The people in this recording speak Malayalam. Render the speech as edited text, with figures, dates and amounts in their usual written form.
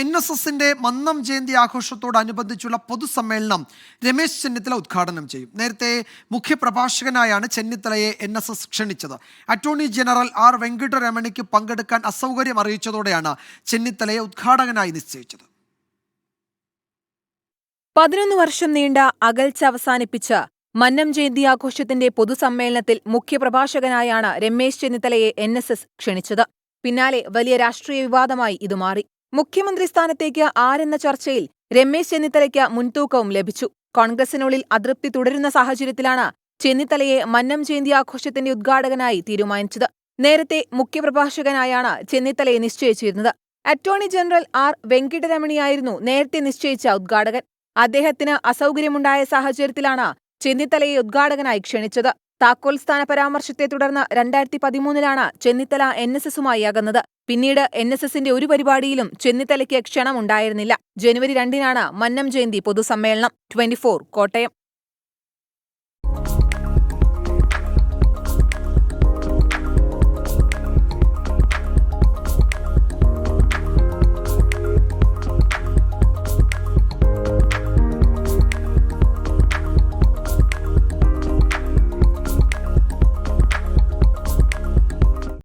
NSSന്റെ മന്നം ജയന്തി ആഘോഷത്തോടനുബന്ധിച്ചുള്ള പൊതുസമ്മേളനം രമേശ് ചെന്നിത്തല ഉദ്ഘാടനം ചെയ്യും. നേരത്തെ മുഖ്യപ്രഭാഷകനായാണ് ചെന്നിത്തലയെ NSS ക്ഷണിച്ചത്. അറ്റോർണി ജനറൽ ആർ വെങ്കിട്ടരമണിക്ക് പങ്കെടുക്കാൻ അസൗകര്യം അറിയിച്ചതോടെയാണ് ചെന്നിത്തലയെ ഉദ്ഘാടകനായി നിശ്ചയിച്ചത്. 11 വർഷം നീണ്ട അകൽച്ച അവസാനിപ്പിച്ച് മന്നം ജയന്തി ആഘോഷത്തിന്റെ പൊതുസമ്മേളനത്തിൽ മുഖ്യപ്രഭാഷകനായാണ് രമേശ് ചെന്നിത്തലയെ NSS ക്ഷണിച്ചത്. പിന്നാലെ വലിയ രാഷ്ട്രീയ വിവാദമായി ഇത് മാറി. മുഖ്യമന്ത്രി സ്ഥാനത്തേക്ക് ആരെന്ന ചർച്ചയിൽ രമേശ് ചെന്നിത്തലയ്ക്ക് മുൻതൂക്കവും ലഭിച്ചു. കോൺഗ്രസിനുള്ളിൽ അതൃപ്തി തുടരുന്ന സാഹചര്യത്തിലാണ് ചെന്നിത്തലയെ മന്നം ജയന്തി ആഘോഷത്തിന്റെ ഉദ്ഘാടകനായി തീരുമാനിച്ചത്. നേരത്തെ മുഖ്യപ്രഭാഷകനായാണ് ചെന്നിത്തലയെ നിശ്ചയിച്ചിരുന്നത്. അറ്റോർണി ജനറൽ ആർ വെങ്കിട്ടരമണിയായിരുന്നു നേരത്തെ നിശ്ചയിച്ച ഉദ്ഘാടകൻ. അദ്ദേഹത്തിന് അസൗകര്യമുണ്ടായ സാഹചര്യത്തിലാണ് ചെന്നിത്തലയെ ഉദ്ഘാടകനായി ക്ഷണിച്ചത്. താക്കോൽ സ്ഥാന പരാമർശത്തെ തുടർന്ന് 2013 ചെന്നിത്തല NSSുമായി അകന്നത്. പിന്നീട് NSSന്റെ ഒരു പരിപാടിയിലും ചെന്നിത്തലയ്ക്ക് ക്ഷണമുണ്ടായിരുന്നില്ല. ജനുവരി 2 മന്നം ജയന്തി പൊതുസമ്മേളനം. 24 കോട്ടയം.